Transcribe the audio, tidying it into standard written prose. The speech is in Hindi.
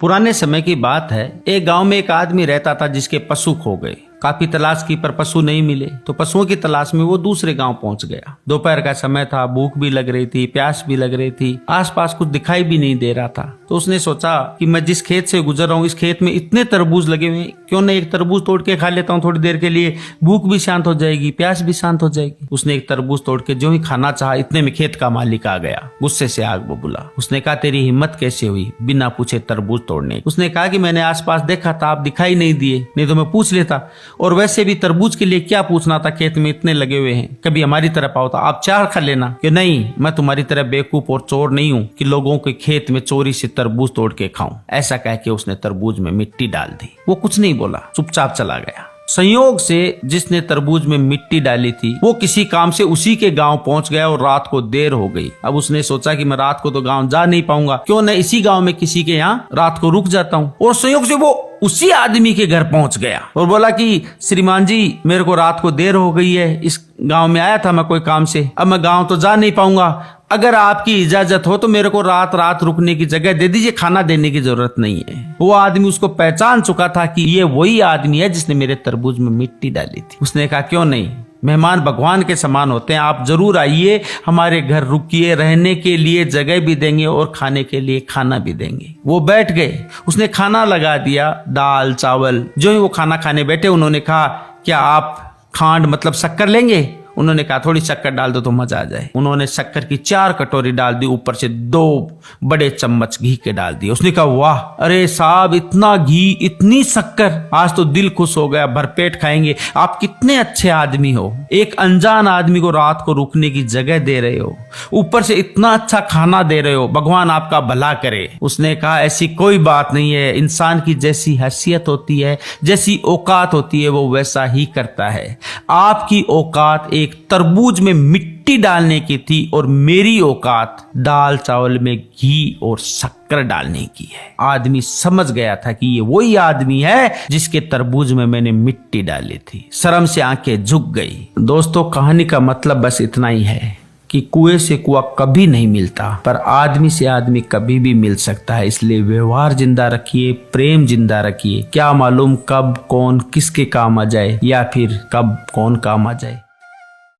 पुराने समय की बात है। एक गांव में एक आदमी रहता था जिसके पशु खो गए। काफी तलाश की पर पशु नहीं मिले तो पशुओं की तलाश में वो दूसरे गांव पहुंच गया। दोपहर का समय था, भूख भी लग रही थी, प्यास भी लग रही थी, आसपास कुछ दिखाई भी नहीं दे रहा था। तो उसने सोचा कि मैं जिस खेत से गुजर रहा हूँ, इस खेत में इतने तरबूज लगे हुए, क्यों न एक तरबूज तोड़ के खा लेता हूँ थोड़ी देर के लिए, भूख भी शांत हो जाएगी, प्यास भी शांत हो जाएगी। उसने एक तरबूज तोड़ के जो ही खाना चाहा, इतने में खेत का मालिक आ गया। गुस्से से आग बबूला। उसने कहा, तेरी हिम्मत कैसे हुई बिना पूछे तरबूज तोड़ने? उसने कहा कि मैंने आसपास देखा था, आप दिखाई नहीं दिए, नहीं तो मैं पूछ लेता। और वैसे भी तरबूज के लिए क्या पूछना था, खेत में इतने लगे हुए हैं, कभी हमारी तरफ आओ तो आप चार खा लेना। कि नहीं, मैं तुम्हारी तरह बेवकूफ और चोर नहीं हूँ कि लोगों के खेत में चोरी से तरबूज तोड़ के खाऊं। ऐसा कह के उसने तरबूज में मिट्टी डाल दी। वो कुछ नहीं बोला, चुपचाप चला गया। संयोग से जिसने तरबूज में मिट्टी डाली थी वो किसी काम से उसी के गांव पहुंच गया और रात को देर हो गई। अब उसने सोचा कि मैं रात को तो गांव जा नहीं पाऊंगा, क्यों न इसी गांव में किसी के यहाँ रात को रुक जाता हूँ। और संयोग से वो उसी आदमी के घर पहुंच गया और बोला कि श्रीमान जी, मेरे को रात को देर हो गई है, इस गांव में आया था मैं कोई काम से, अब मैं गांव तो जा नहीं पाऊंगा, अगर आपकी इजाजत हो तो मेरे को रात रुकने की जगह दे दीजिए, खाना देने की जरूरत नहीं है। वो आदमी उसको पहचान चुका था कि ये वही आदमी है जिसने मेरे तरबूज में मिट्टी डाली थी। उसने कहा, क्यों नहीं, मेहमान भगवान के समान होते हैं, आप जरूर आइए, हमारे घर रुकिए, रहने के लिए जगह भी देंगे और खाने के लिए खाना भी देंगे। वो बैठ गए, उसने खाना लगा दिया, दाल चावल। जो ही वो खाना खाने बैठे, उन्होंने कहा, क्या आप खांड मतलब शक्कर लेंगे? उन्होंने कहा, थोड़ी शक्कर डाल दो तो मजा आ जाए। उन्होंने शक्कर की 4 कटोरी डाल दी, ऊपर से 2 बड़े चम्मच घी के डाल दिए। उसने कहा, वाह, अरे साहब, इतना घी, इतनी शक्कर, आज तो दिल खुश हो गया, भरपेट खाएंगे। आप कितने अच्छे आदमी हो, एक अनजान आदमी को रात को रुकने की जगह दे रहे हो, ऊपर से इतना अच्छा खाना दे रहे हो, भगवान आपका भला करे। उसने कहा, ऐसी कोई बात नहीं है, इंसान की जैसी हैसियत होती है, जैसी औकात होती है, वो वैसा ही करता है। आपकी औकात एक तरबूज में मिट्टी डालने की थी और मेरी औकात दाल चावल में घी और शक्कर डालने की है। आदमी समझ गया था कि ये वही आदमी है जिसके तरबूज में मैंने मिट्टी डाली थी। शर्म से आंखें झुक गई। दोस्तों, कहानी का मतलब बस इतना ही है कि कुएं से कुआं कभी नहीं मिलता, पर आदमी से आदमी कभी भी मिल सकता है। इसलिए व्यवहार जिंदा रखिए, प्रेम जिंदा रखिए। क्या मालूम कब कौन किसके काम आ जाए या फिर कब कौन काम आ जाए।